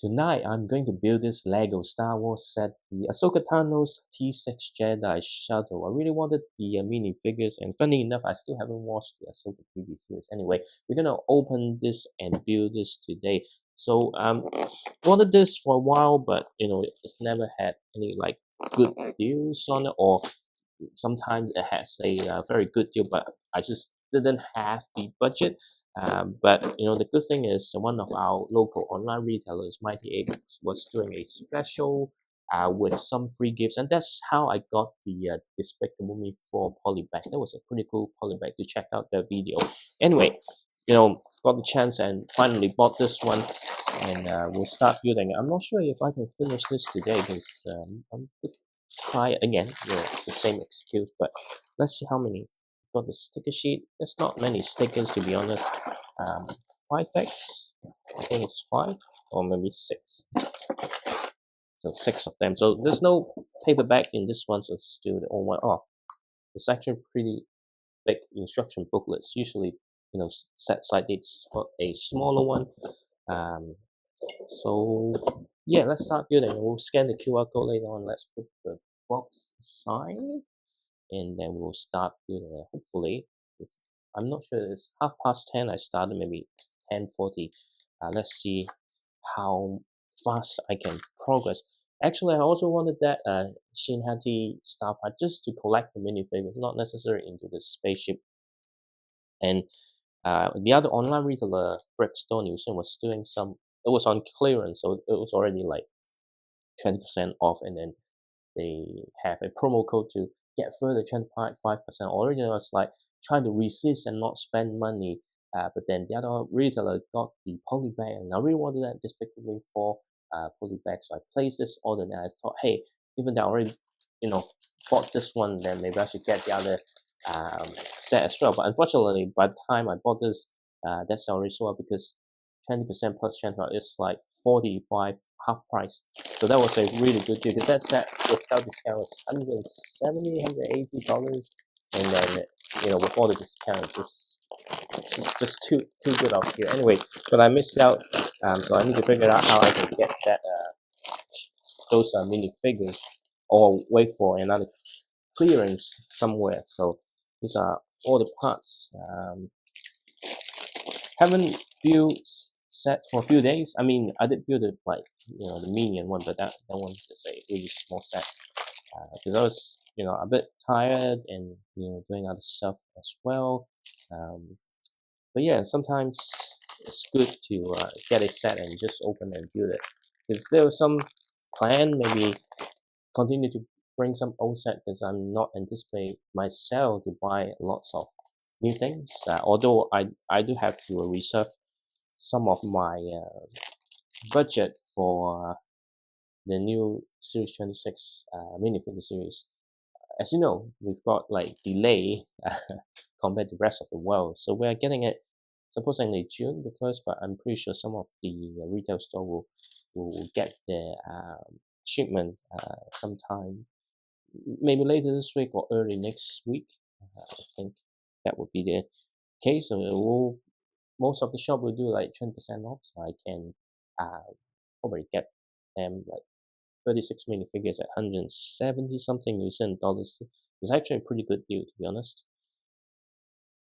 Tonight, I'm going to build this Lego Star Wars set, the Ahsoka Tano's T-6 Jedi Shuttle. I really wanted the minifigures, and funny enough, I still haven't watched the Ahsoka TV series. Anyway, we're gonna open this and build this today. So, wanted this for a while, but it's never had any like good deals on it, or sometimes it has a very good deal, but I just didn't have the budget. But the good thing is one of our local online retailers, Mighty Apes, was doing a special with some free gifts, and that's how I got the Despicable Me 4 polybag. That was a pretty cool polybag. To check out that video. Anyway, got the chance and finally bought this one, and we'll start building. I'm not sure if I can finish this today because I'm a bit tired again. It's the same excuse, but let's see how many. Got the sticker sheet. There's not many stickers, to be honest. 5 packs. I think it's 5 or maybe 6. So 6 of them. So there's no paper bag in this one, so it's still the old one. Oh, it's actually pretty big instruction booklets. Usually, sets like this got a smaller one. So yeah, let's start building. We'll scan the QR code later on. Let's put the box aside, and then we'll start building it. Hopefully, I'm not sure. It's 10:30. I started maybe 10:40. Let's see how fast I can progress. Actually, I also wanted that Shin-Hati Star Part just to collect the minifigures, not necessarily into the spaceship. And the other online retailer, Brickstone Museum, was doing some. It was on clearance, so it was already like 20% off, and then they have a promo code to get further 25%. Originally, I was like trying to resist and not spend money, but then the other retailer got the polybag, and I really wanted that Despicable for polybag, so I placed this order, and I thought, hey, even though I already bought this one, then maybe I should get the other set as well. But unfortunately, by the time I bought this, that's already sold out because 20% plus 25 is like 45 half price. So that was a really good deal because that set without discount was $170, $180, and then with all the discounts, it's just too good of a deal. Anyway, but I missed out, so I need to figure out how I can get that those minifigures, or wait for another clearance somewhere. So these are all the parts. Haven't built set for a few days. I mean, I did build it like the minion one, but that one is a really small set because I was a bit tired and doing other stuff as well. But yeah, sometimes it's good to get a set and just open and build it, because there was some plan maybe continue to bring some old set, because I'm not anticipate myself to buy lots of new things. Although I do have to reserve some of my budget for the new Series 26 minifigure series. As you know, we've got like delay compared to the rest of the world, so we're getting it supposedly June the 1st, but I'm pretty sure some of the retail store will get their shipment sometime maybe later this week or early next week. I think that would be the case. So most of the shop will do like 20% off, so I can probably get them like 36 minifigures at 170 something New Zealand dollars. It's actually a pretty good deal, to be honest.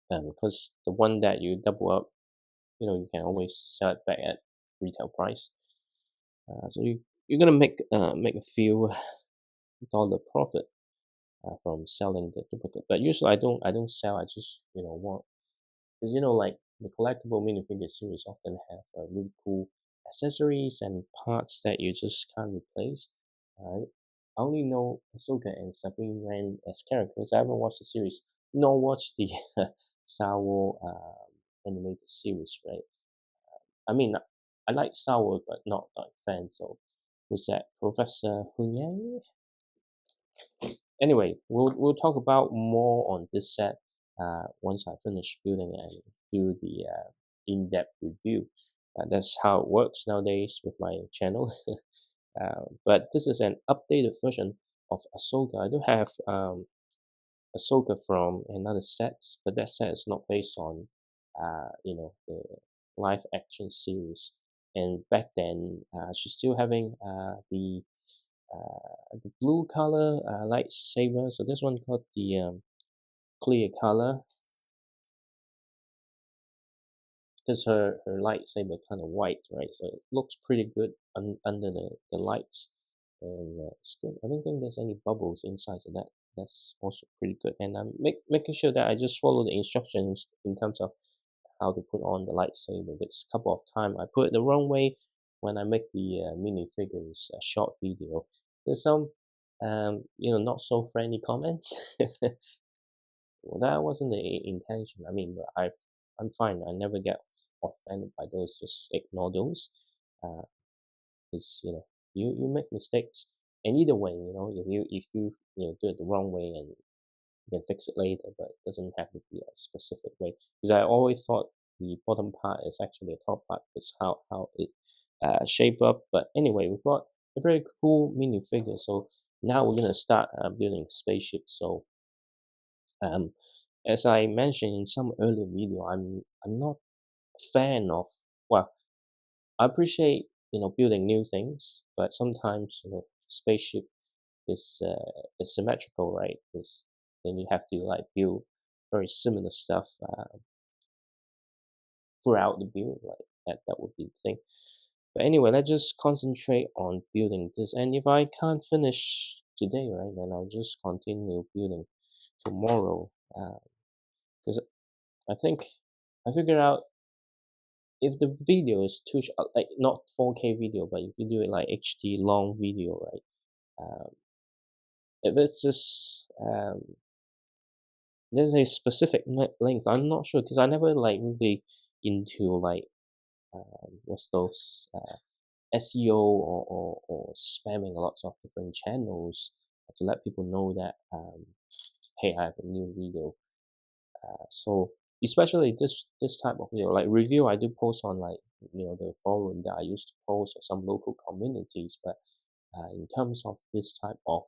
Because the one that you double up, you can always sell it back at retail price. So you're gonna make a few dollar profit from selling the duplicate. But usually I don't sell. I just want, because like the collectible minifigure series often have really cool accessories and parts that you just can't replace. I only know Ahsoka and Sabrine Wren as characters. I haven't watched the series, nor watched the Star Wars animated series, right? I mean, I like Star Wars, but not a fan. So, who's that? Professor Hunyang? Anyway, we'll talk about more on this set once I finish building and do the in-depth review. That's how it works nowadays with my channel. But this is an updated version of Ahsoka. I do have Ahsoka from another set, but that set is not based on the live action series. and back then she's still having the blue color lightsaber. So this one got the clear color, because her lightsaber kind of white, right? So it looks pretty good under the lights, and it's good. I don't think there's any bubbles inside, so that's also pretty good. And I'm making sure that I just follow the instructions in terms of how to put on the lightsaber. This couple of times I put it the wrong way when I make the minifigures short video. There's some not so friendly comments. Well, that wasn't the intention. I mean, I'm fine. I never get offended by those. Just ignore those. It's you make mistakes, and either way, if you do it the wrong way, and you can fix it later, but it doesn't have to be a specific way. Because I always thought the bottom part is actually the top part. It's how it shape up. But anyway, we've got a very cool minifigure. So now we're gonna start building spaceships. So as I mentioned in some earlier video, I'm not a fan of, well, I appreciate building new things, but sometimes spaceship is symmetrical, right? Because then you have to like build very similar stuff throughout the build, like that would be the thing. But anyway, let's just concentrate on building this, and if I can't finish today, right, then I'll just continue building tomorrow. Because I think I figured out, if the video is too like not 4K video, but if you do it like HD long video, right? If it's just there's a specific length, I'm not sure, because I never like really into like what's those SEO or spamming lots of different channels to let people know that hey, I have a new video. So especially this type of video, like review, I do post on like the forum that I used to post, or some local communities. But in terms of this type of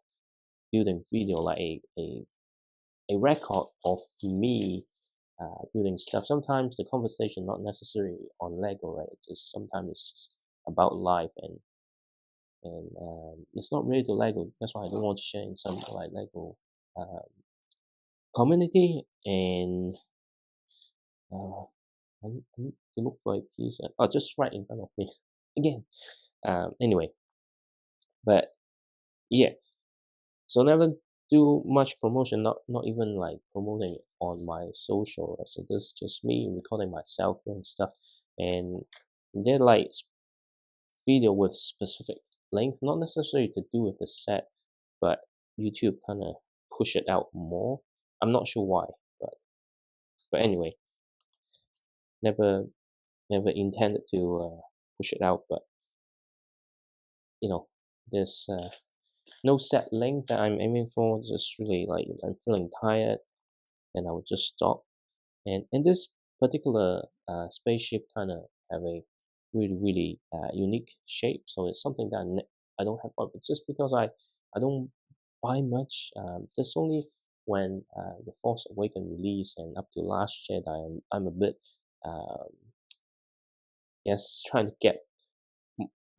building video, like a record of me building stuff, sometimes the conversation not necessarily on Lego, right? Just sometimes it's just about life, and it's not really the Lego. That's why I don't want to share in some like Lego community. And I need to look for a piece. Just right in front of me again. Anyway, but yeah. So never do much promotion. Not even like promoting it on my social. Right? So this is just me recording myself doing stuff, and they're like video with specific length, not necessarily to do with the set, but YouTube kind of push it out more. I'm not sure why, but anyway, never intended to push it out, but there's no set length that I'm aiming for. Just really like, if I'm feeling tired, then I would just stop. And this particular spaceship kind of have a really unique shape, so it's something that I don't have, but just because I don't buy much. There's only when the Force Awakens release and up to Last Jedi, I'm a bit yes, trying to get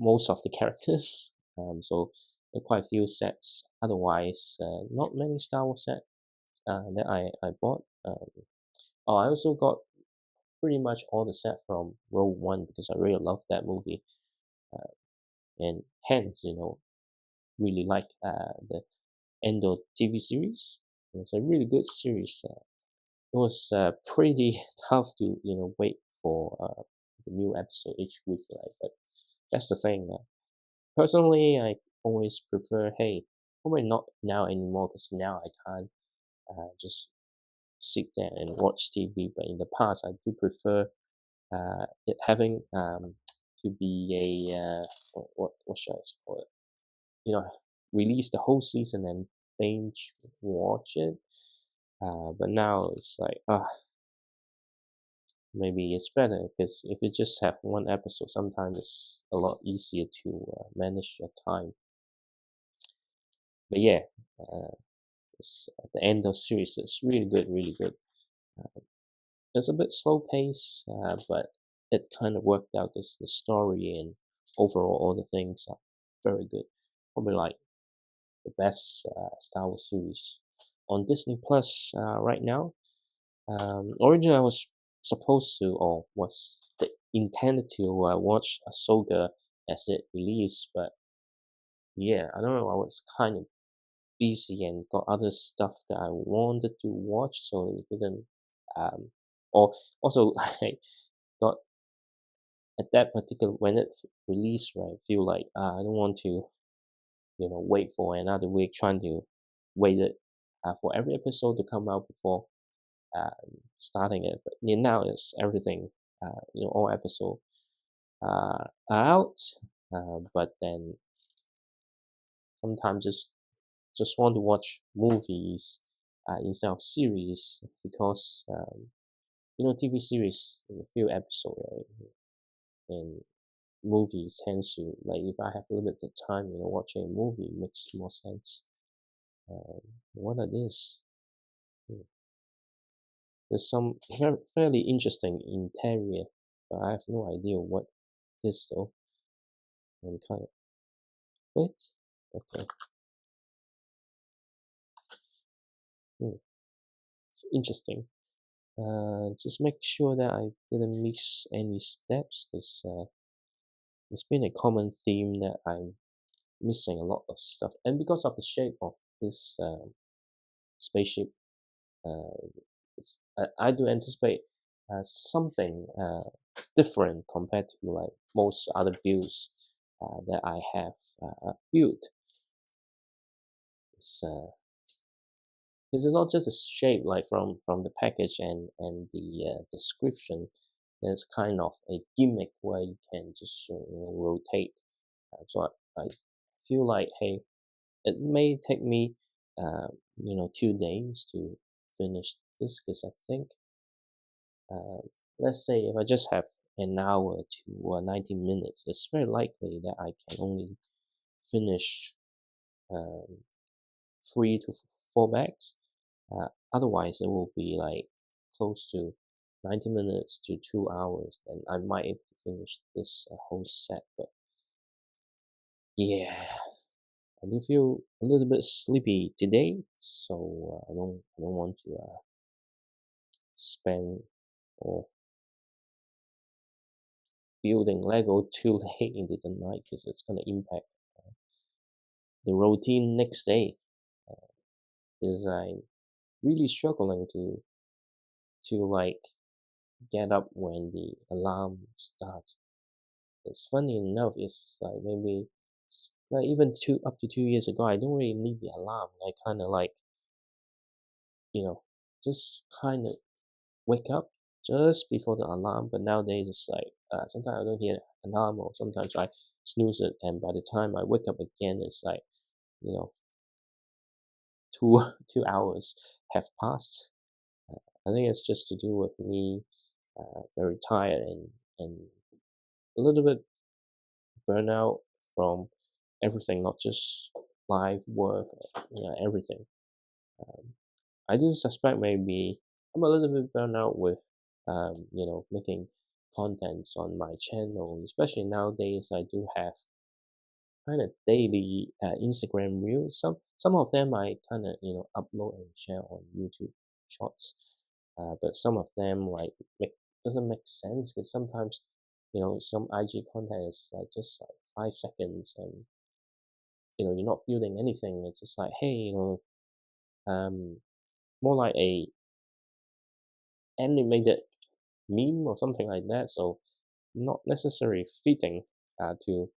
most of the characters. So there are quite a few sets. Otherwise, not many Star Wars sets that I bought. I also got pretty much all the set from Rogue One, because I really love that movie, and hence really like the Endor TV series. It's a really good series. It was pretty tough to wait for the new episode each week, right? But that's the thing. Personally, I always prefer, hey, probably not now anymore, because now I can't just sit there and watch TV. But in the past, I do prefer it having to be a what should I call it? Release the whole season and binge watch it. But now it's like maybe it's better, because if you just have one episode, sometimes it's a lot easier to manage your time. But yeah, it's at the end of series. It's really good, really good. It's a bit slow pace, but it kind of worked out. This the story and overall all the things are very good. Probably like the best Star Wars series on Disney Plus right now. Originally, I was supposed to, or was intended to watch Ahsoka as it released, but yeah, I don't know. I was kind of busy and got other stuff that I wanted to watch, so it didn't. Or also, I got at that particular when it released, right? I feel like I don't want to, wait for another week trying to wait it for every episode to come out before starting it. But now it's everything, all episode are out. But then sometimes just want to watch movies instead of series because TV series in a few episodes, right? And movies tends to like if I have limited time, watching a movie makes more sense. What are this? There's some fairly interesting interior, but I have no idea what this though. I'm kind of wait. Okay. It's interesting. Just make sure that I didn't miss any steps because it's been a common theme that I'm missing a lot of stuff, and because of the shape of this spaceship, uh, I do anticipate something different compared to like most other builds that I have built. It's because it's not just the shape, like from the package and the description. There's kind of a gimmick where you can just rotate. So I feel like, hey, it may take me 2 days to finish this because I think let's say if I just have an hour to 90 minutes, it's very likely that I can only finish um, 3 to 4 bags. Otherwise, it will be like close to 90 minutes to 2 hours. Then I might able to finish this whole set. But yeah, I do feel a little bit sleepy today, so I don't want to spend or building Lego too late into the night because it's gonna impact the routine next day. Because I'm really struggling to like get up when the alarm starts. It's funny enough, it's like maybe like even up to 2 years ago, I don't really need the alarm. I kind of like just kind of wake up just before the alarm. But nowadays it's like sometimes I don't hear an alarm, or sometimes I snooze it, and by the time I wake up again, it's like you know two 2 hours have passed. I think it's just to do with me very tired and a little bit burnout from everything, not just life, work, everything. Um, I do suspect maybe I'm a little bit burnt out with, making contents on my channel, especially nowadays. I do have kind of daily Instagram reels. Some of them I kind of upload and share on YouTube Shorts, but some of them like doesn't make sense because sometimes some IG content is like just like 5 seconds and you're not building anything. It's just like hey more like a animated meme or something like that. So not necessarily fitting to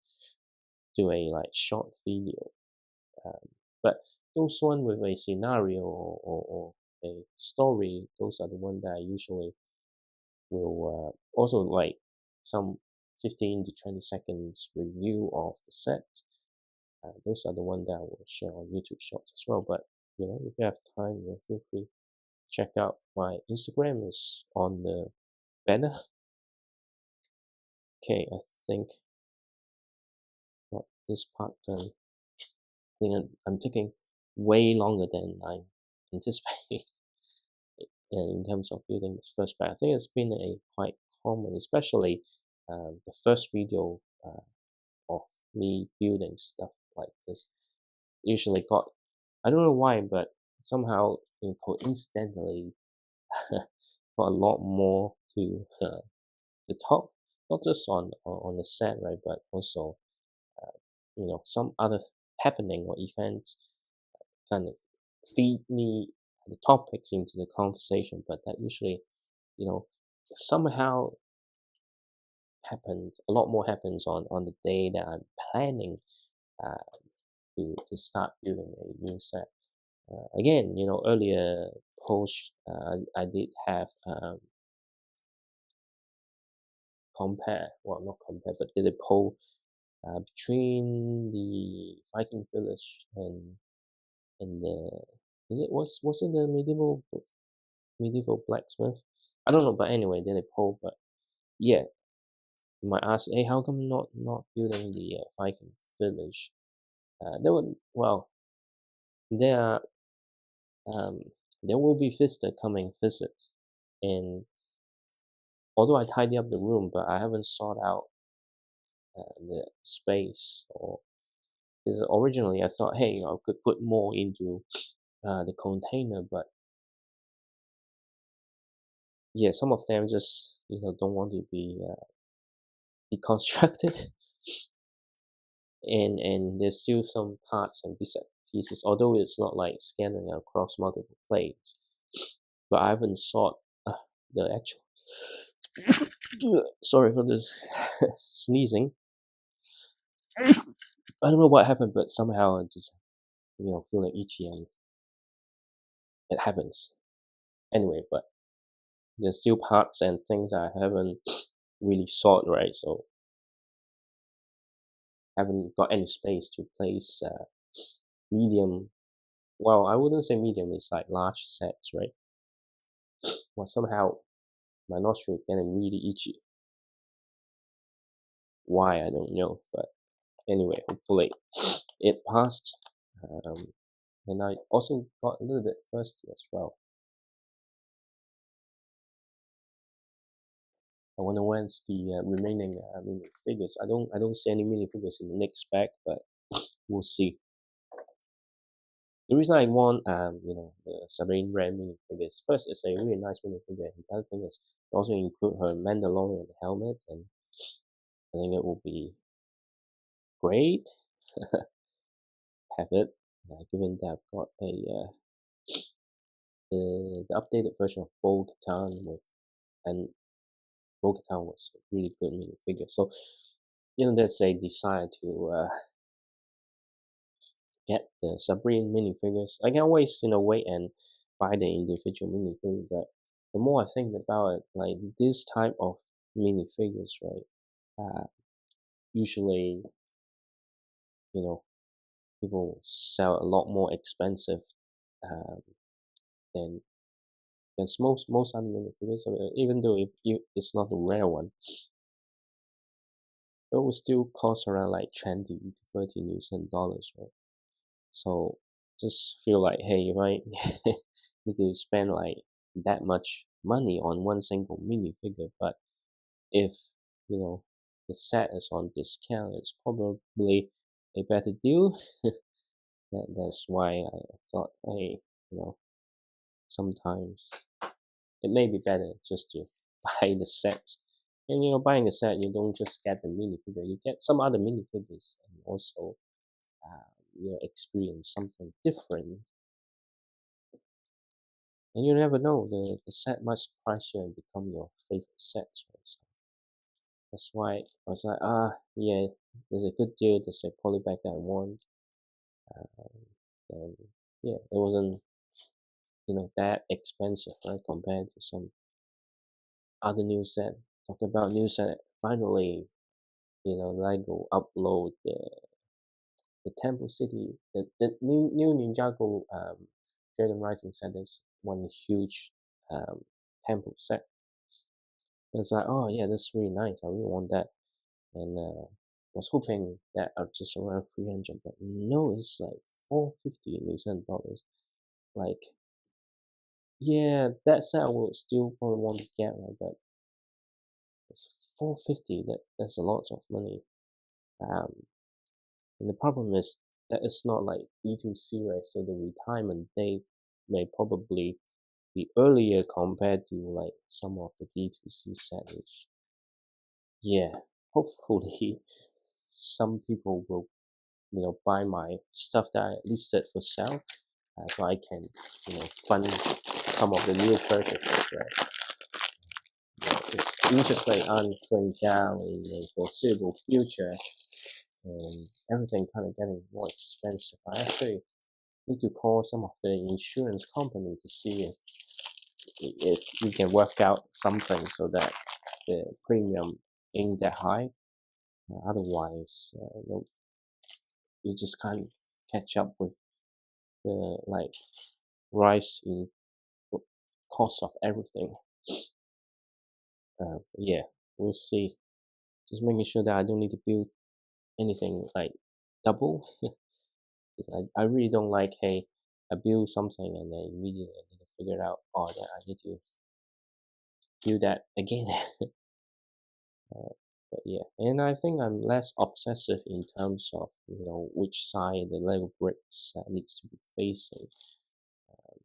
do a like short video. But those one with a scenario or a story, those are the one that I usually will also like some 15 to 20 seconds review of the set. Those are the one that I will share on YouTube Shorts as well. But if you have time, feel free check out my Instagram is on the banner. Okay, I think got this part done. I think I'm taking way longer than I anticipated in terms of building this first bag. I think it's been a quite common, especially the first video of me building stuff like this. Usually got, I don't know why, but somehow coincidentally got a lot more to talk, not just on the set, right, but also some other happening or events kind of feed me the topics into the conversation, but that usually, you know, somehow happens, a lot more happens on the day that I'm planning uh, to start building a new set. Again, earlier post, I did have compare, well, not compare, but did a poll between the Viking village and the, was it the medieval blacksmith? I don't know, but anyway, did a poll, but yeah, you might ask, hey, how come not building the Viking village? There were, well, there are there will be visitor coming visit, and although I tidy up the room, but I haven't sought out the space, or because originally I thought, hey, I could put more into the container, but yeah, some of them just don't want to be deconstructed, and there's still some parts and pieces, although it's not like scattering across multiple plates, but I haven't sought the actual. Sorry for this sneezing. I don't know what happened, but somehow I just feeling itchy, and it happens anyway. But there's still parts and things I haven't really sought, right? So haven't got any space to place medium. Well, I wouldn't say medium. It's like large sets, right? Well, somehow my nostril getting really itchy. Why, I don't know, but anyway, hopefully it passed. And I also got a little bit thirsty as well. I wonder when's the remaining minifigures. I don't see any minifigures in the next pack, but we'll see. The reason I want the Sabrine Wren minifigures, first, it's a really nice minifigure. The other thing is they also include her Mandalorian helmet, and I think it will be great have it, given that I've got the updated version of Bo-Katan with, and Bo-Katan was a really good minifigure. So there's a desire to get the Sabrine minifigures. I can always wait and buy the individual minifigure, but the more I think about it, like this type of minifigures, right? Usually, people sell a lot more expensive um, than most other minifigures. So even though if it's not a rare one, it will still cost around like 20 to 30 New dollars, right? So just feel like, hey, you might need to spend like that much money on one single minifigure, but if the set is on discount, it's probably a better deal. That's why I thought, hey, sometimes it may be better just to buy the set. And buying a set, you don't just get the minifigure, you get some other minifigures, and also experience something different. And you never know, the set might surprise you and become your favorite set. Right? So that's why I was like, yeah, there's a good deal. There's a polybag that I want. And yeah, it wasn't that expensive, right, compared to some other new set. Talking about new set, finally, Lego upload the Temple City, the new Ninjago Dragon Rising set is one huge temple set. It's like, oh yeah, that's really nice. I really want that, and was hoping that just around 300, but no, it's like 450 New dollars. Like, yeah, that set I will still probably want to get, right? But 450. That's a lot of money. And the problem is that it's not like D2C, right? So the retirement date may probably be earlier compared to like some of the D2C set, which, yeah, hopefully some people will, buy my stuff that I listed for sale, so I can, fund some of the new purchases, right? Because interest rate aren't going down in the foreseeable future, and everything kind of getting more expensive. I actually need to call some of the insurance company to see if we can work out something so that the premium ain't that high. Otherwise, you just can't catch up with the like rise in cost of everything. Yeah, we'll see. Just making sure that I don't need to build anything like double. Because I really don't like, hey, I build something and then immediately I need to figure out, oh, that I need to do that again. But yeah, and I think I'm less obsessive in terms of, which side the Lego bricks needs to be facing.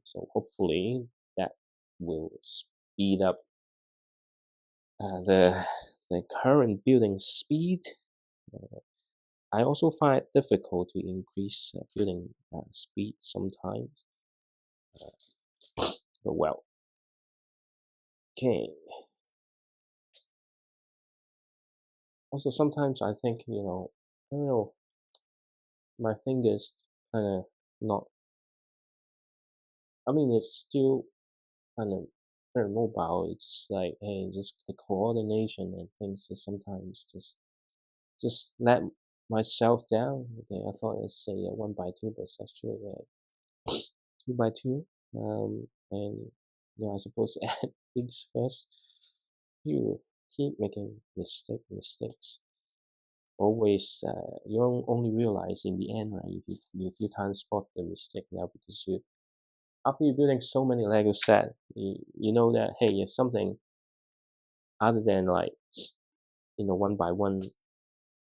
So hopefully that will speed up the current building speed. I also find it difficult to increase building speed sometimes. But well, okay. Also, sometimes I think, I don't know, my fingers kind of not. I mean, it's still kind of very mobile. It's just like, hey, just the coordination and things just sometimes just let myself down. Okay, I thought it's say 1x2, but it's actually 2x2. And I'm supposed to add things first. You keep making mistakes. Always, you only realize in the end, right? If you can't spot the mistake now, because after you're building so many Lego set, you know that, hey, if something other than like 1x1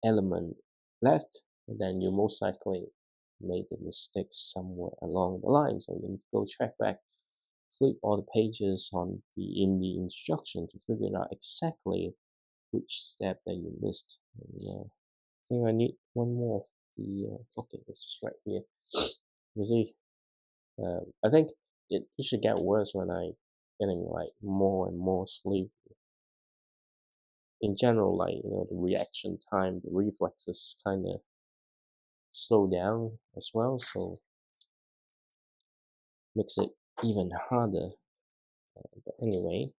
element left, then you most likely made the mistake somewhere along the line. So you need to go track back, flip all the pages in the instruction to figure out exactly which step that you missed. And, I think I need one more of the. Okay, it's just right here. You see, I think it should get worse when I getting like more and more sleep. In general, like the reaction time, the reflexes kind of slow down as well, so makes it even harder. But anyway,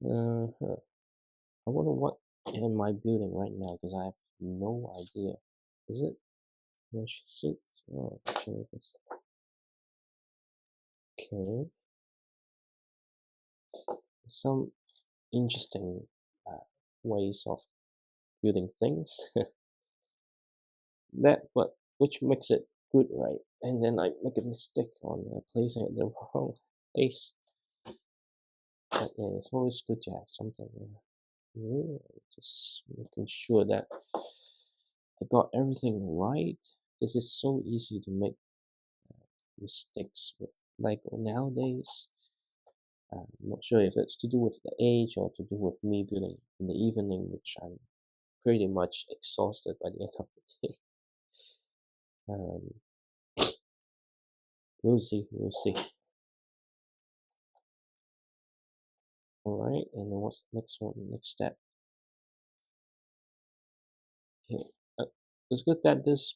I wonder what am I building right now, because I have no idea. Is it sheet? Oh, actually, it's okay. Some interesting ways of building things but which makes it good, right? And then I make a mistake on placing it in the wrong place. But yeah, it's always good to have something new. Just making sure that I got everything right. This is so easy to make mistakes with Lego nowadays. I'm not sure if it's to do with the age or to do with me building in the evening, which I'm pretty much exhausted by the end of the day. We'll see. All right, and then what's the next one? Next step. Okay, it's good that this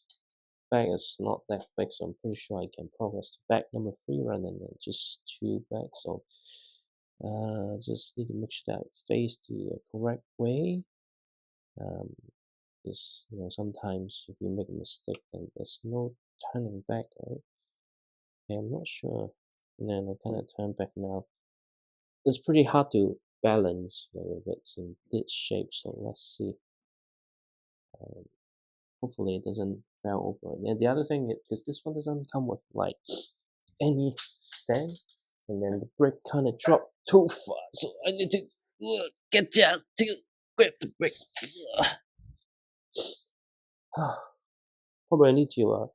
bag is not that big, so I'm pretty sure I can progress to bag number 3 rather than just 2 bags. So, just need to make sure that I face the correct way. Because sometimes if you make a mistake, then there's no turning back, right? Okay, I'm not sure. And then I kind of turn back now. It's pretty hard to balance if it's in this shape, so let's see. Hopefully it doesn't fall over. And the other thing is, because this one doesn't come with like any stand, and then the brick kind of dropped too far, so I need to Get down to grab the bricks. Probably I need to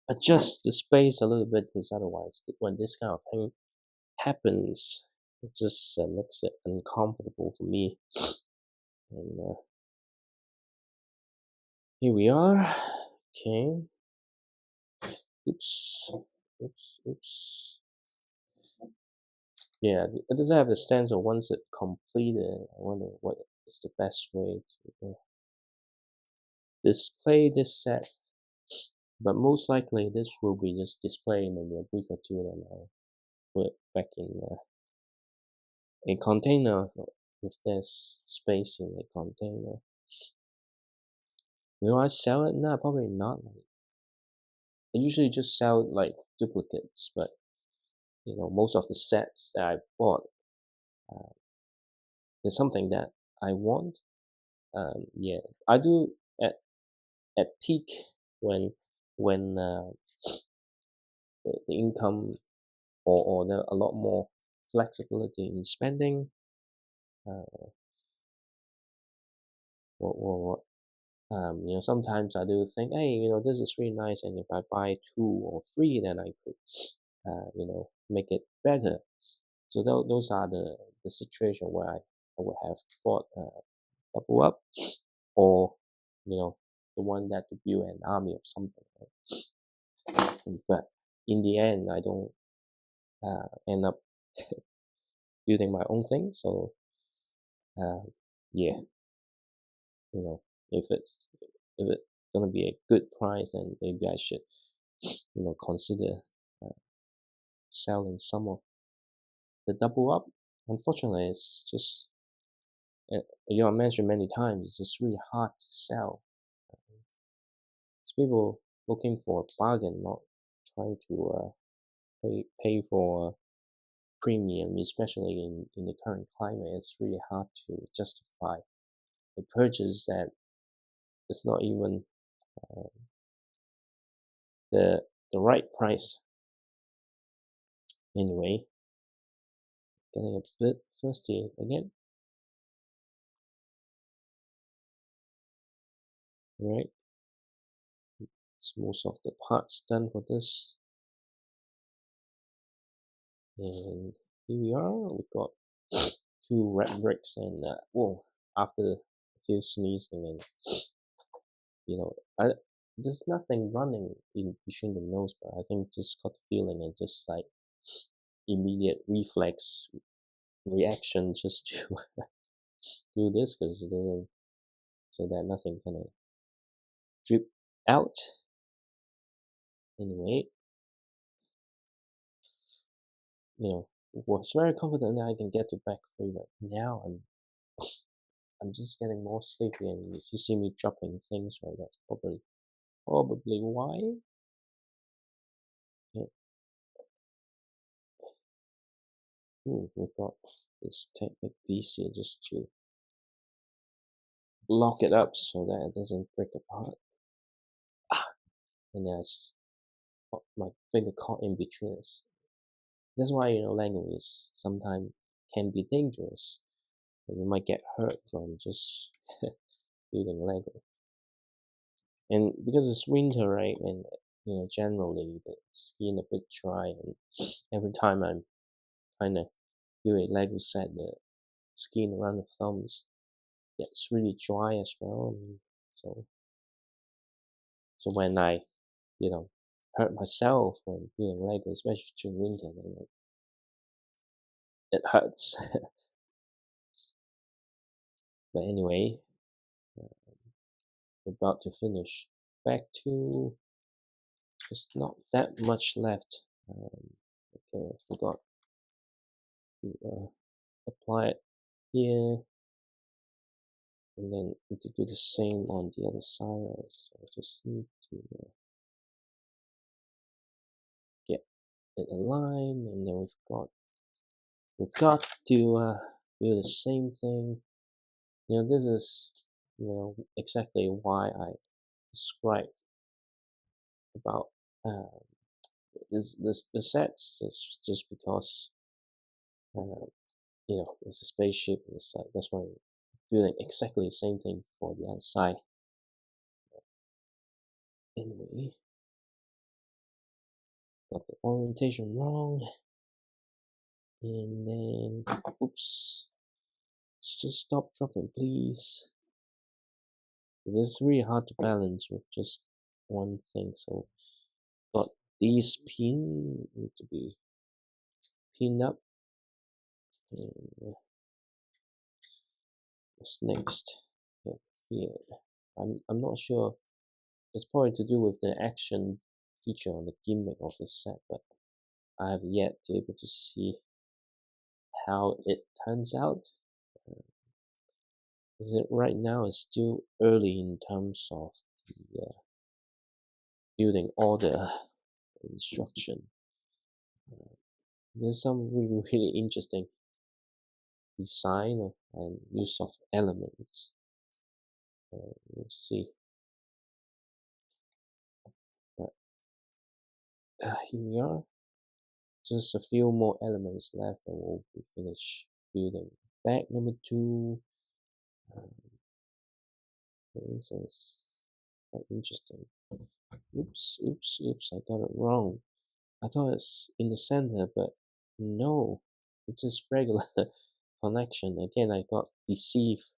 adjust the space a little bit, because otherwise, when this kind of thing happens, it just makes it uncomfortable for me. And here we are. Okay. Oops. Yeah, it doesn't have the stencil. Once it completed, I wonder what is the best way to display this set. But most likely, this will be just displayed maybe a week or two, and I'll put it back in a container with this space in the container. Will I sell it? No, probably not. I usually just sell like duplicates, but most of the sets that I bought, is something that I want. Yeah, I do at peak when the income or there a lot more flexibility in spending. What sometimes I do think, hey, this is really nice, and if I buy 2 or 3, then I could, make it better. So those are the situation where I would have bought double up, or the one that to build an army of something. Right? But in the end, I don't end up building my own thing. So yeah, if it's gonna be a good price, then maybe I should consider selling some of the double up. Unfortunately, it's just I mentioned many times, it's just really hard to sell. It's people looking for a bargain, not trying to pay for premium, especially in the current climate. It's really hard to justify a purchase that is not even the right price. Anyway, getting a bit thirsty again. Right, so most of the parts done for this, and here we are. We've got 2 red bricks, and after a few sneezing, and there's nothing running in between the nose, but I think just got the feeling and just like immediate reflex reaction just to do this, because it doesn't, so that nothing kind of drip out. Anyway, was very confident that I can get to back 3, but now I'm just getting more sleepy, and if you see me dropping things, right, that's probably why. Yeah. We've got this Technic piece here just to lock it up so that it doesn't break apart. And then my finger caught in between us. That's why language sometimes can be dangerous. And you might get hurt from just building Lego. And because it's winter, right, and generally the skin a bit dry, and every time I'm kind of doing a Lego set, the skin around the thumbs gets really dry as well. And so when I hurt myself when doing Lego, especially during winter, then it hurts. But anyway, about to finish. Back to just not that much left. Okay, I forgot to apply it here, and then need to do the same on the other side. So I just need to get it aligned, and then we've got to do the same thing. This is exactly why I described about the sets. It's just because you know, it's a spaceship on the side. That's why I'm feeling exactly the same thing for the other side. Anyway, got the orientation wrong. And then, oops, let's just stop dropping, please. This is really hard to balance with just one thing. So, got these pins need to be pinned up. And what's next? Here, I'm not sure. It's probably to do with the action feature on the gimmick of the set, but I have yet to be able to see how it turns out. Is it right now? It's still early in terms of the building all the instruction. There's some really interesting design and use of elements. We'll see. But here we are. Just a few more elements left and we'll be finished building. Bag number 2. Okay, so it's quite interesting. Oops, I got it wrong. I thought it's in the center, but no, it's just regular connection. Again, I got deceived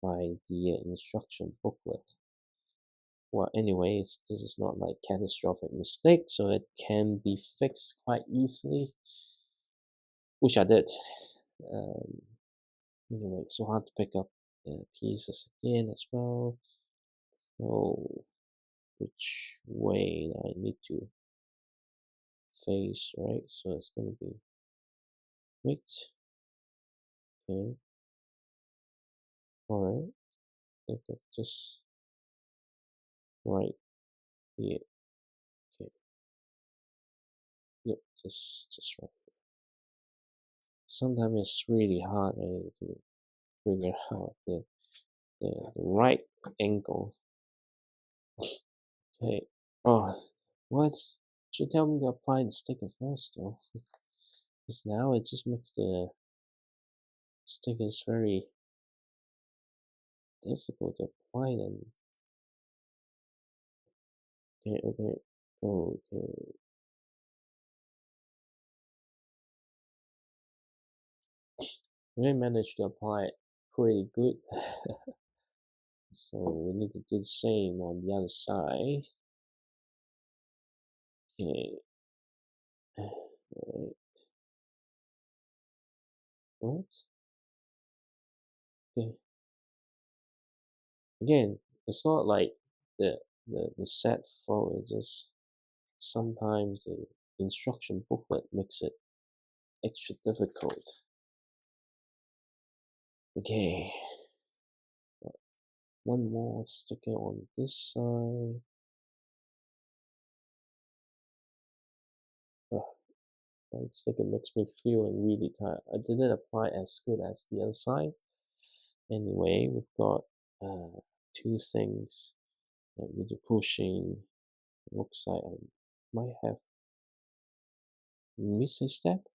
by the instruction booklet. Well, anyways, this is not like catastrophic mistake, so it can be fixed quite easily, which I did. Anyway, it's so hard to pick up the pieces again as well. So, which way I need to face, right? So it's gonna be wait. Okay. Alright. I think that's just right here. Okay. Yep, just right here. Sometimes it's really hard to figure out the right angle. Okay. Oh, what? Should tell me to apply the sticker first though. Because now it just makes the stickers very difficult to apply them. Okay. We managed to apply it pretty good. So we need to do the same on the other side. Okay. Alright. What? Okay. Again, it's not like the set forward, it's just sometimes the instruction booklet makes it extra difficult. Okay. One more sticker on this side. That sticker makes me feeling really tired. I didn't apply as good as the other side. Anyway, we've got 2 things that we need to push in. Looks like I might have missed a step.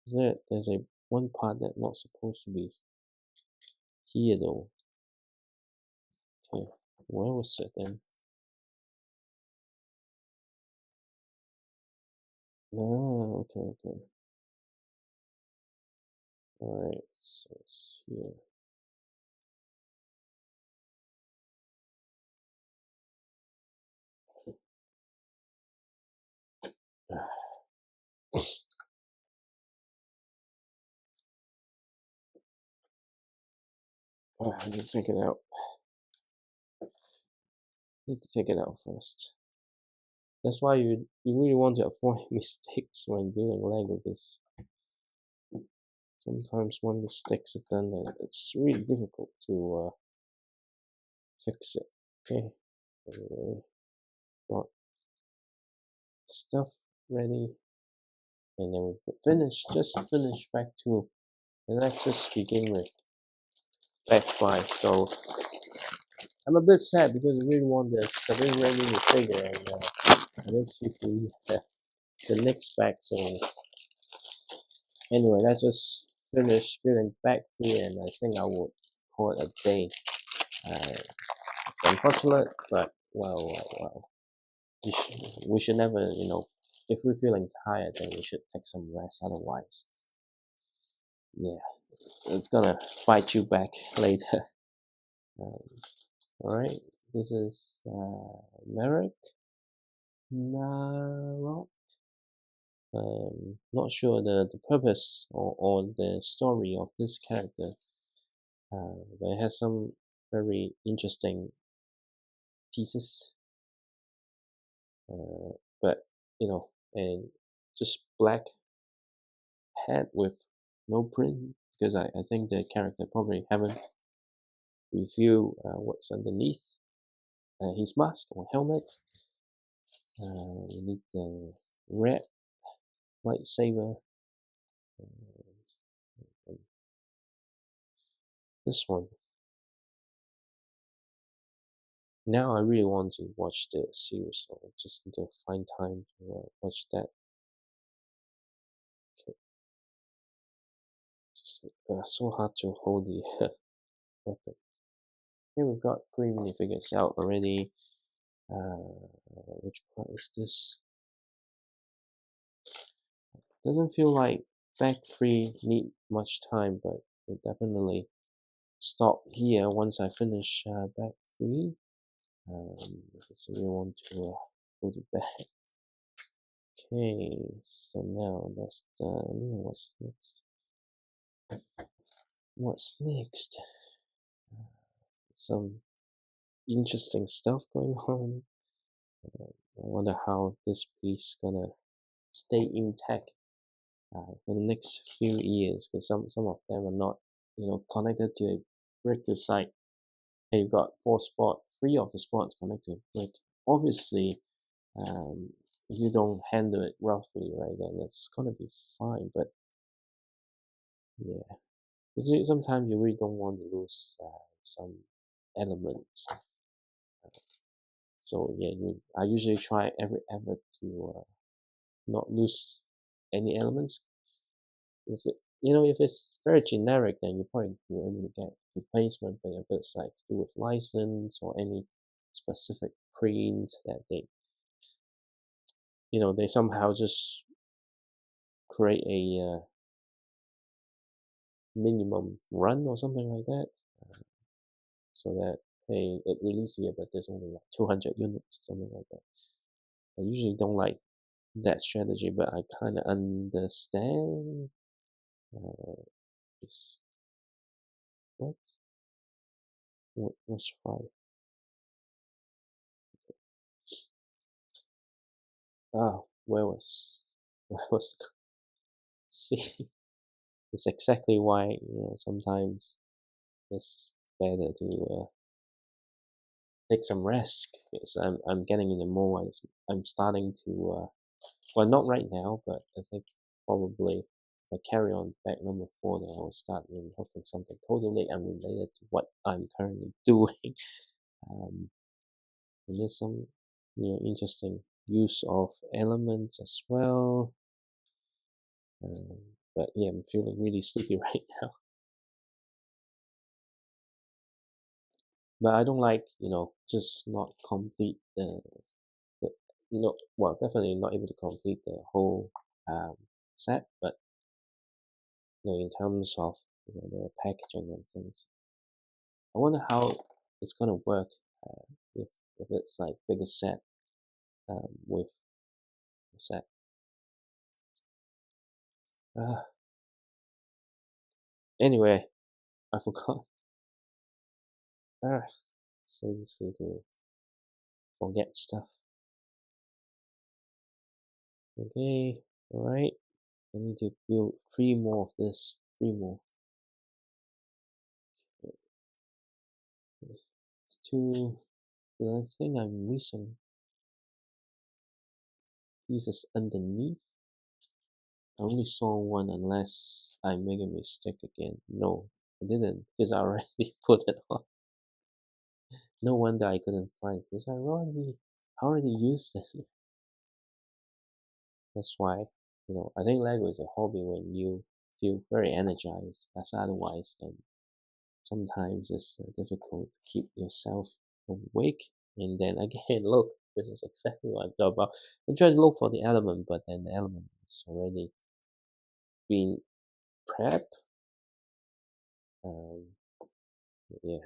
There's a one part that's not supposed to be here though. Okay, where was it then? Oh, okay. Alright, so it's here. I need to take it out. Need to take it out first. That's why you really want to avoid mistakes when doing Lego, because sometimes when mistakes are done, it's really difficult to fix it. Okay, anyway, got stuff ready, and then we just finish back 2, and let's just begin with back 5. So I'm a bit sad because I really want the Sabrine Wren minifigure, and I didn't see the next back, so Anyway, let's just finish building back here, and I think I would call it a day. It's unfortunate, but well. We should never, if we're feeling tired, then we should take some rest. Otherwise, yeah, it's gonna fight you back later. Um, all right, this is Merrick Narok. Not sure the purpose or the story of this character, but it has some very interesting pieces. But and just black hat with no print because I think the character probably haven't revealed what's underneath his mask or helmet. We need the red lightsaber. This one. Now I really want to watch the series, so I just need to find time to watch that. Okay. Just so hard to hold the weapon. Here we've got 3 minifigures out already. Which part is this? Doesn't feel like back 3 need much time, but we'll definitely stop here once I finish back 3. Because we want to go to bed. Okay, so now that's done. What's next? What's next? Some interesting stuff going on. I wonder how this piece gonna stay intact for the next few years, because some of them are not, connected to a brick site. And you've got 3 of the spots connected to brick. Obviously, if you don't handle it roughly, right, then it's gonna be fine. But yeah, because sometimes you really don't want to lose some elements. So yeah, I usually try every effort to not lose any elements. If it's very generic, then you probably be able to get replacement. But if it's like to do with license or any specific print that they somehow just create a minimum run or something like that, so that hey, it released here, but there's only like 200 units or something like that. I usually don't like that strategy, but I kind of understand. This what's 5? Ah, where was see? It's exactly why sometimes it's better to take some rest, because I'm getting in the mode. I'm starting to well, not right now, but I think probably if I carry on back number 4, then I will start hooking something totally unrelated to what I'm currently doing. And there's some interesting use of elements as well. But yeah, I'm feeling really sleepy right now. But I don't like just not complete the well, definitely not able to complete the whole set, but in terms of the packaging and things. I wonder how it's gonna work if it's like bigger set with the set. Anyway, I forgot. So easy to forget stuff. Okay, alright. I need to build 3 more of this. 3 more. It's 2. But I think I'm missing pieces underneath. I only saw 1, unless I make a mistake again. No, I didn't, because I already put it on. No wonder I couldn't find, because I already used it. That's why, I think Lego is a hobby when you feel very energized, as otherwise then sometimes it's difficult to keep yourself awake. And then again, look, this is exactly what I'm talking about. I'm trying to look for the element, but then the element is already been prepped. Um, yeah.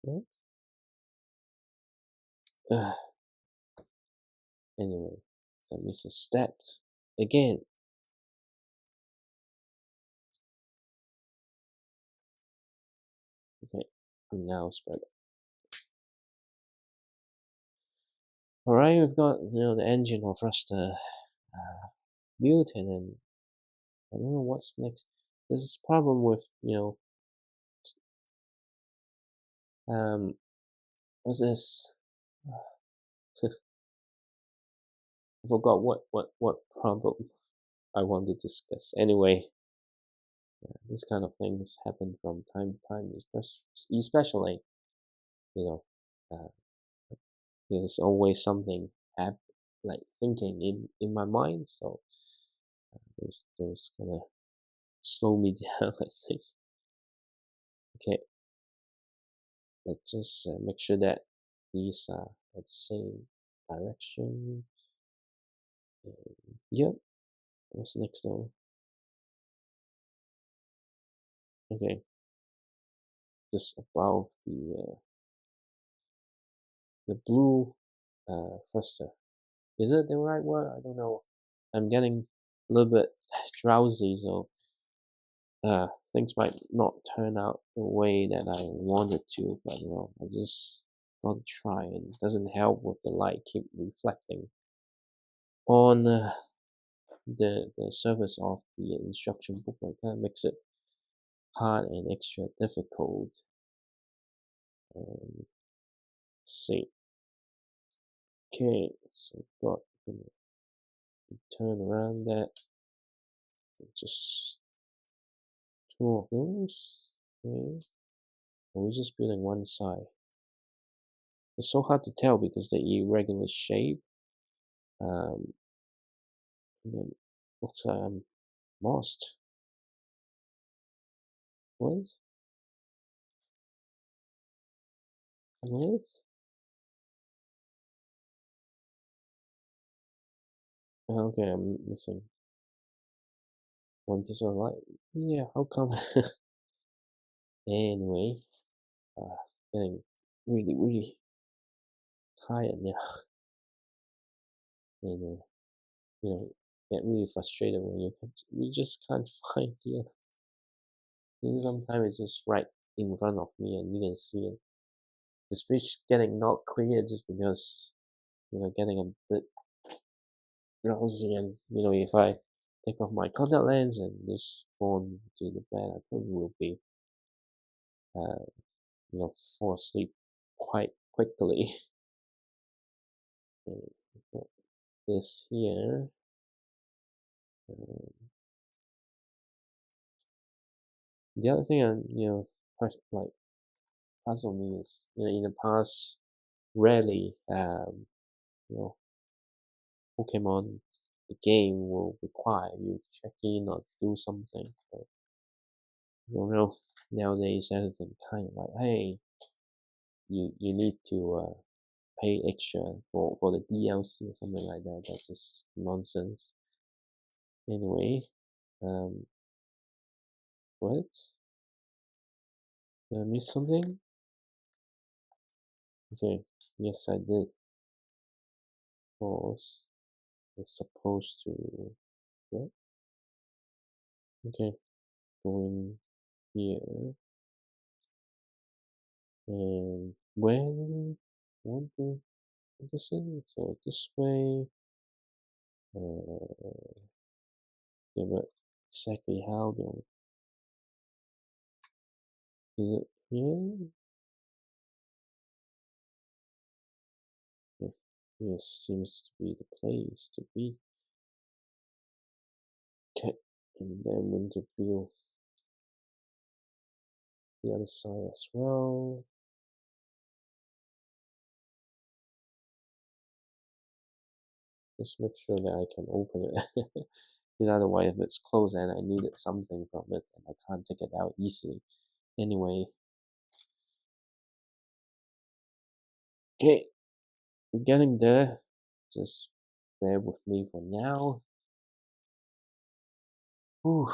Right? Anyway, so I miss a step again. Okay, now spread it. All right, we've got the engine or thruster built, and then I don't know what's next. This is problem with what's this? I forgot what problem I want to discuss. Anyway, this kind of things happen from time to time, especially you know, uh, there's always something like thinking in my mind. So those gonna slow me down, I think. Okay, let's just make sure that these are at the same direction. Yep. What's next though? Okay, just above the blue thruster. Is it the right word? I don't know. I'm getting a little bit drowsy, so things might not turn out the way that I wanted to, but I just gotta try, and it doesn't help with the light keep reflecting on the surface of the instruction booklet. That makes it hard and extra difficult. Let's see. Okay, so got turn around that. Just two of those. Okay. And we're just building one side. It's so hard to tell because the irregular shape. And then looks like I'm lost. What? What? Okay, I'm missing one piece of light. Yeah, how come? Anyway, uh, getting really tired now, and get really frustrated when you just can't find the other. Sometimes it's just right in front of me and you can see it. The speech getting not clear just because getting a bit drowsy, and if I take off my contact lens and just fall to the bed, I probably will be uh fall asleep quite quickly. And this here, uh, the other thing like puzzle me is in the past rarely you know Pokemon the game will require you to check in or do something. But nowadays everything kind of like, hey, you need to pay extra for the DLC or something like that. That's just nonsense. Anyway, um, what? Did I miss something? Okay, yes, I did. Pause. It's supposed to. What? Okay, go in here. And when want to listen, so this way. Yeah, but exactly how though? Is it here? Yes, here seems to be the place to be. Okay, and then we need to build the other side as well. Just make sure that I can open it. because otherwise if it's closed and I needed something from it and I can't take it out easily. Anyway, okay, we're getting there. Just bear with me for now. Whew.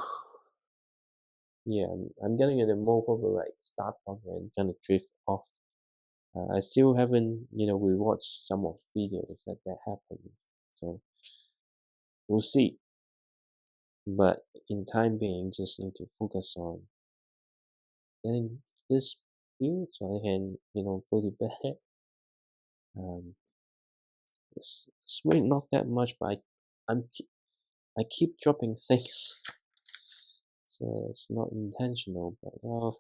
Yeah, I'm getting at a more probably like start off and kind of drift off. I still haven't, rewatched some of the videos that happened, so we'll see. But in time being, just need to focus on getting this build so I can, go to bed. It's really not that much, but I keep dropping things. So it's not intentional, but well,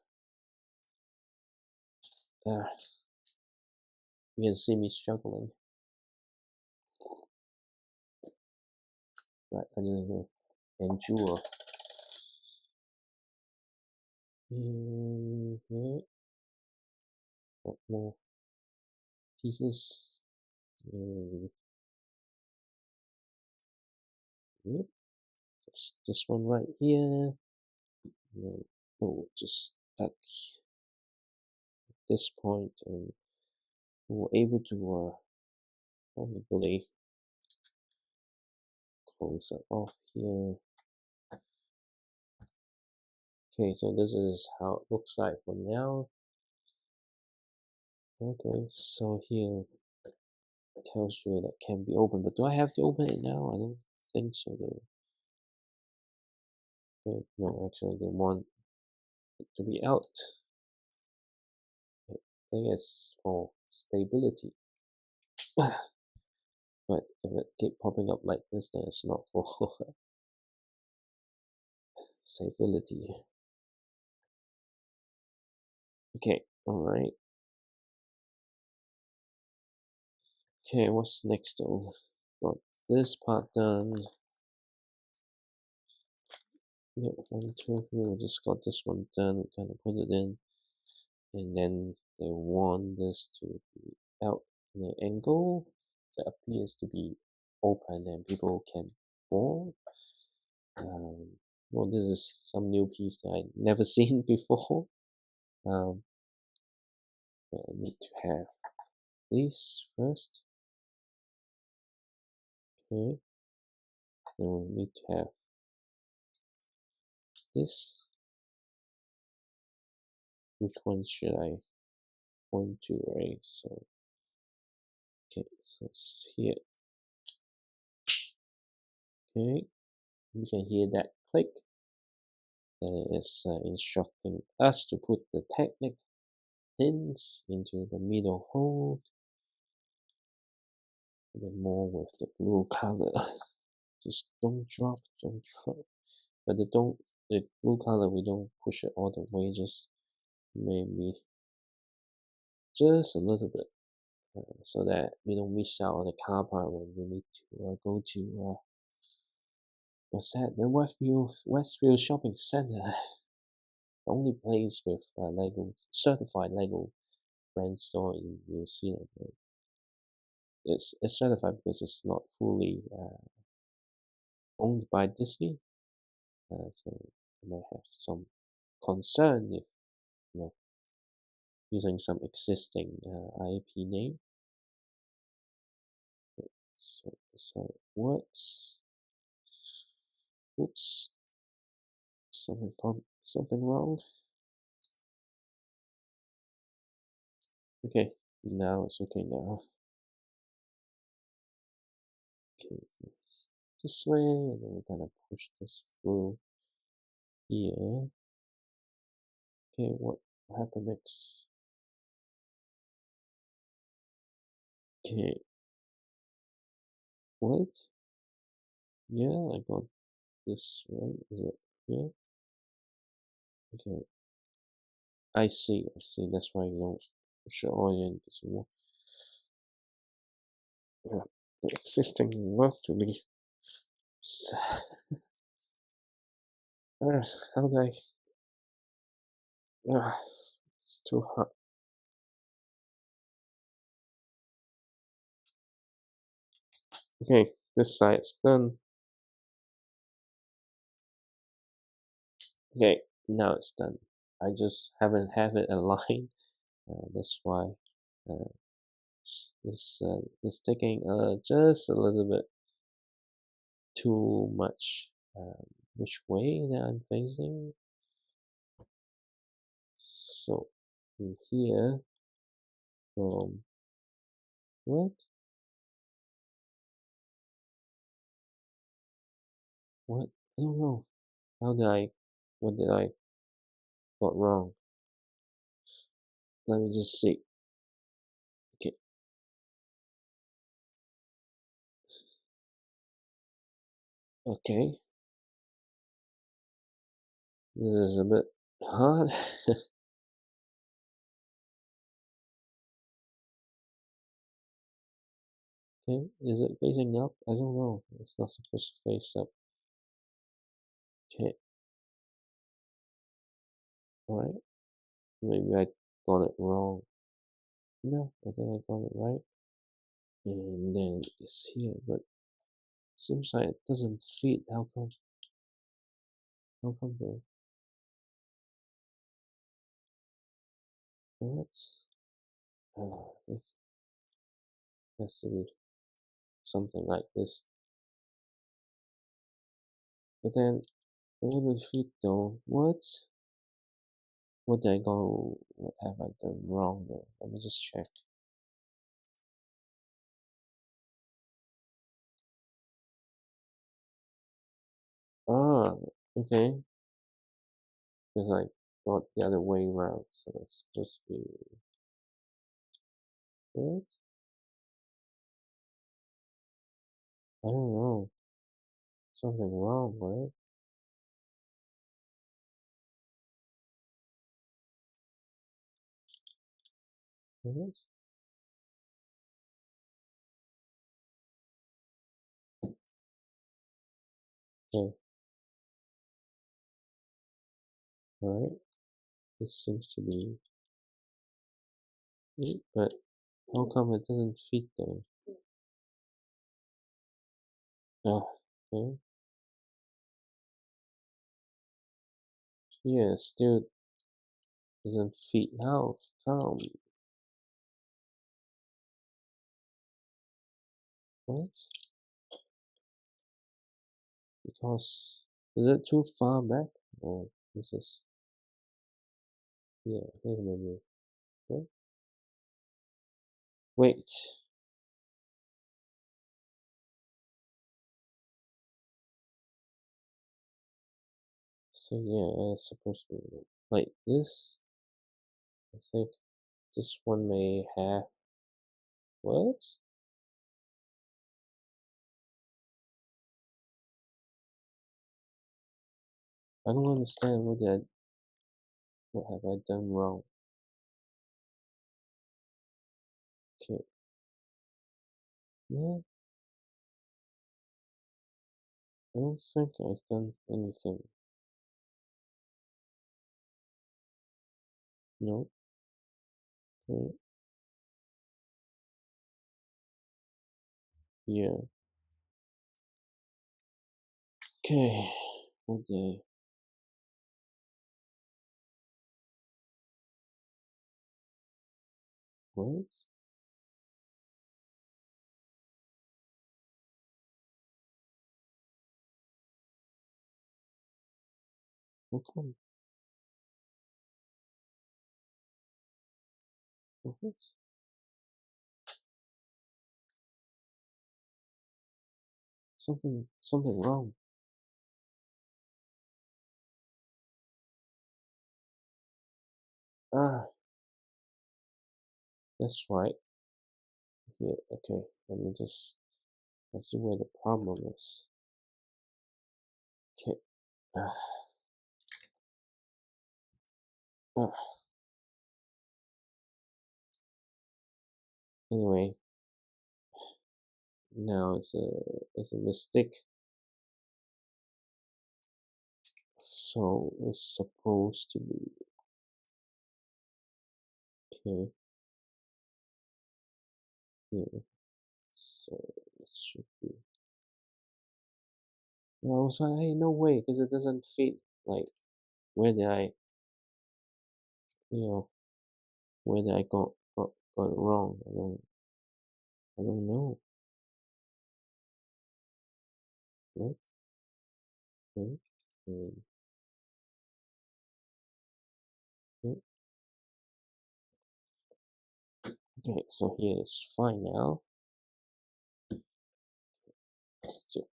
you can see me struggling. Right, I just need to endure. What more pieces? Yep, just this one right here. Just stuck at this point, and we're able to probably close it off here. Okay, so this is how it looks like for now. Okay, so here it tells you that can be opened, but do I have to open it now? I don't think so though. Okay, no, actually they want it to be out. I think it's for stability. But if it keep popping up like this, then it's not for stability. Okay, alright. Okay, what's next though? Got this part done. Yep, 1, 2, 3, we just got this one done, we kind of put it in. And then they want this to be out in an angle that appears to be open and people can board. Well, this is some new piece that I've never seen before. But I need to have this first. Okay. Then we need to have this. Which one should I point to, right? So, okay, so it's here. Okay, you can hear that click. And it's instructing us to put the Technic pins into the middle hole. The more with the blue color. Just don't drop. But the blue color, we don't push it all the way, just maybe just a little bit. So that we don't miss out on the car park when we need to go to what's that? The Westfield Shopping Center. The only place with Lego certified Lego brand store in New Zealand. It's certified because it's not fully owned by Disney, so you might have some concern if using some existing IP name. Okay, so that's how it works. Oops, something wrong. Okay, now it's okay now. Okay, so it's this way, and then we're gonna push this through here. Okay, what happened next? Okay, what? Yeah, I got this right. Is it here? Okay, I see. That's why you don't push it all in because you want the existing work to be. How do I? It's too hard. Okay, this side's done. Okay, now it's done. I just haven't have it aligned. That's why uh, it's taking just a little bit too much. Which way that I'm facing? So in here, from what? What? I don't know. How did I? What did I got wrong? Let me just see. Okay. Okay. This is a bit hard. Okay. Is it facing up? I don't know. It's not supposed to face up. Okay. Alright. Maybe I got it wrong. No, I think I got it right. And then it's here, but seems like it doesn't fit. How come? How come though? What? I think it has to be something like this. But then it wouldn't fit though. What? What did I go? What have I done wrong though? Let me just check. Ah, okay. Because I got the other way around, so it's supposed to be what? I don't know. Something wrong, right? Yes. Okay. Alright. This seems to be it, but how come it doesn't fit though? Ah, okay. Yeah, still doesn't fit. How come? What? Because is it too far back? Or this is yeah, I think maybe what? Wait. So yeah, it's supposed to be like this. I think this one may have what? I don't understand what have I done wrong? Okay, yeah, I don't think I've done anything. No, okay, yeah, okay, okay, what? How come? What? Something wrong. Ah, that's right. Yeah, okay, let's see where the problem is. Okay, ah, ah. Anyway, now it's a mistake. So it's supposed to be okay. Yeah, so it should be. No, I was like, hey, no way, because it doesn't fit. Like, where did I, where did I got it wrong? I don't know. Right? Okay. Okay. Okay, so here it's fine now. So,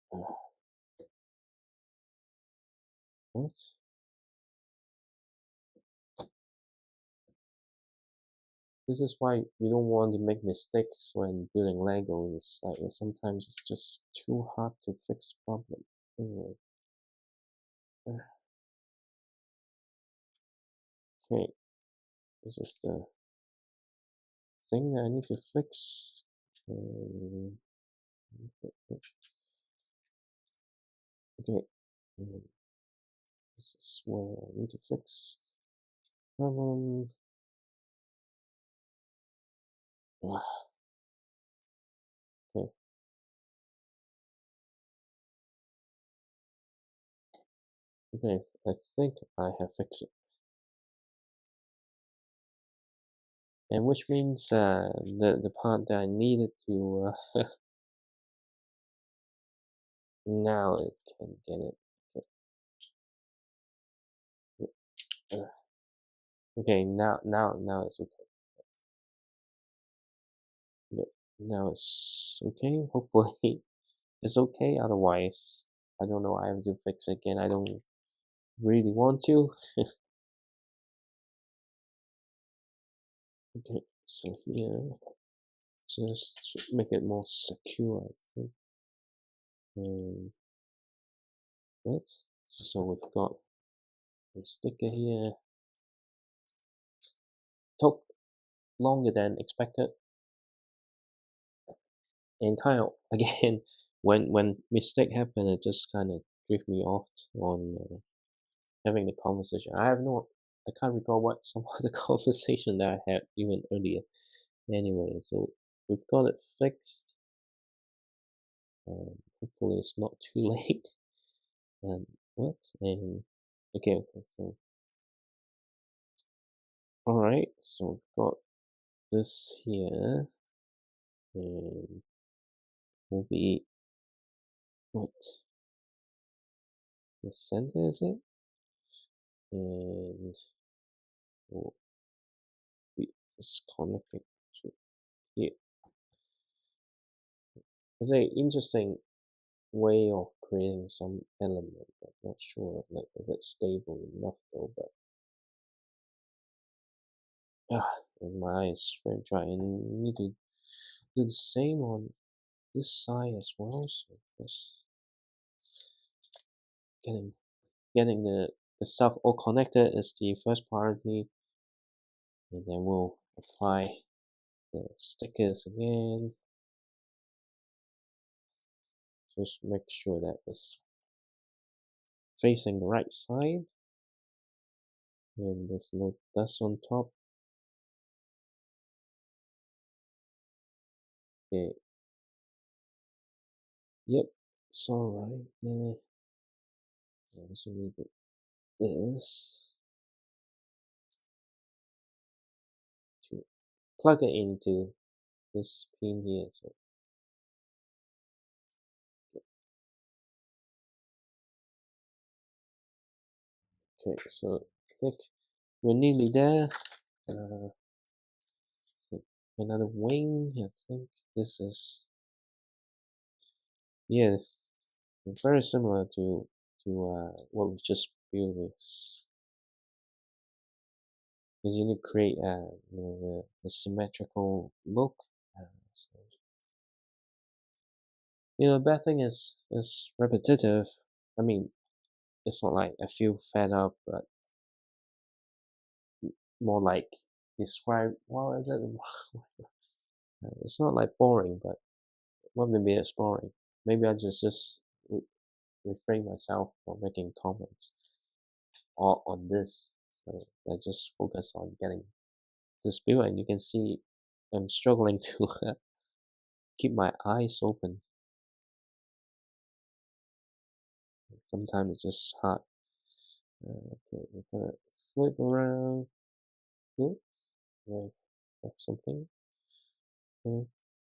what? This is why you don't want to make mistakes when building Lego. It's like sometimes it's just too hard to fix the problem. Anyway. Okay, this is the thing that I need to fix. Okay, this is where I need to fix problem. Okay. Okay, I think I have fixed it. And which means the part that I needed to now it can get it. Okay. Okay, now it's okay. Yep, now it's okay. Hopefully it's okay. Otherwise, I don't know. I have to fix it again. I don't really want to. Okay, so here, just make it more secure, I think. And what? So we've got a sticker here. Took longer than expected, and kind of again, when mistake happened, it just kind of drift me off on having the conversation. I can't recall what some of the conversation that I had even earlier. Anyway, so we've got it fixed. Hopefully it's not too late. And what? And okay, so all right, so we've got this here, and will be what the center is it, and we'll be just connecting to here. It's an interesting way of creating some element. I'm not sure like if it's stable enough though, but and my eye is very dry, and we need to do the same on this side as well. So just getting the stuff all connected is the first priority, and then we'll apply the stickers again. Just make sure that it's facing the right side, and there's no dust on top. Okay. Yep, it's alright. Yeah. I also need this to plug it into this pin here. So okay, so I think we're nearly there. Another wing. I think this is very similar to what we just built with. Because you need to create the symmetrical look. So, the bad thing is it's repetitive. I mean, it's not like I feel fed up, but more like describe. Well, is it? It's not like boring, but well, maybe it's boring. Maybe I just refrain myself from making comments on this. So I just focus on getting this build, and you can see I'm struggling to keep my eyes open. Sometimes it's just hard. Okay, we're gonna flip around. Oops, I have something. Okay,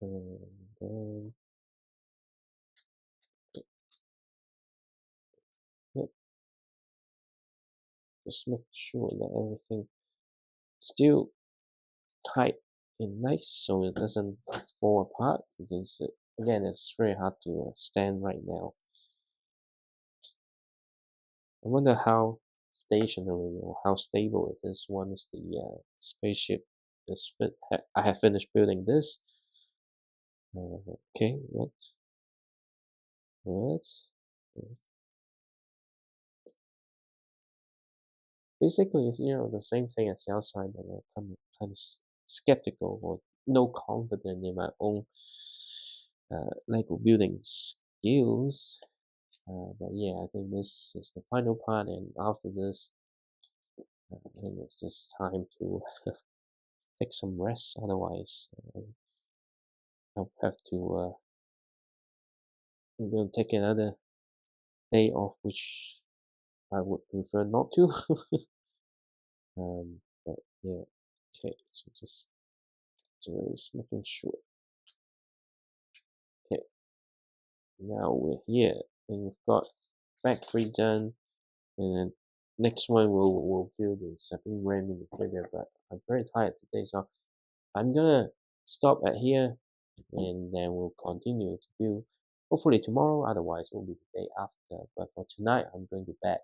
and then yep, just make sure that everything still tight and nice so it doesn't fall apart because again it's very hard to stand right now. I wonder how stationary or how stable it is once the spaceship is I have finished building this. Okay, what? Basically, it's the same thing as the outside, but I'm kind of skeptical or no confident in my own Lego building skills. But yeah, I think this is the final part, and after this, I think it's just time to take some rest. Otherwise, I'll have to take another day off, which I would prefer not to. But yeah, okay. So just making sure. Okay, now we're here, and we've got back 3 done, and then next one we'll build the Sabrine Wren minifigure. But I'm very tired today, so I'm gonna stop at here, and then we'll continue to build hopefully tomorrow, otherwise it will be the day after. But for tonight I'm going to bed.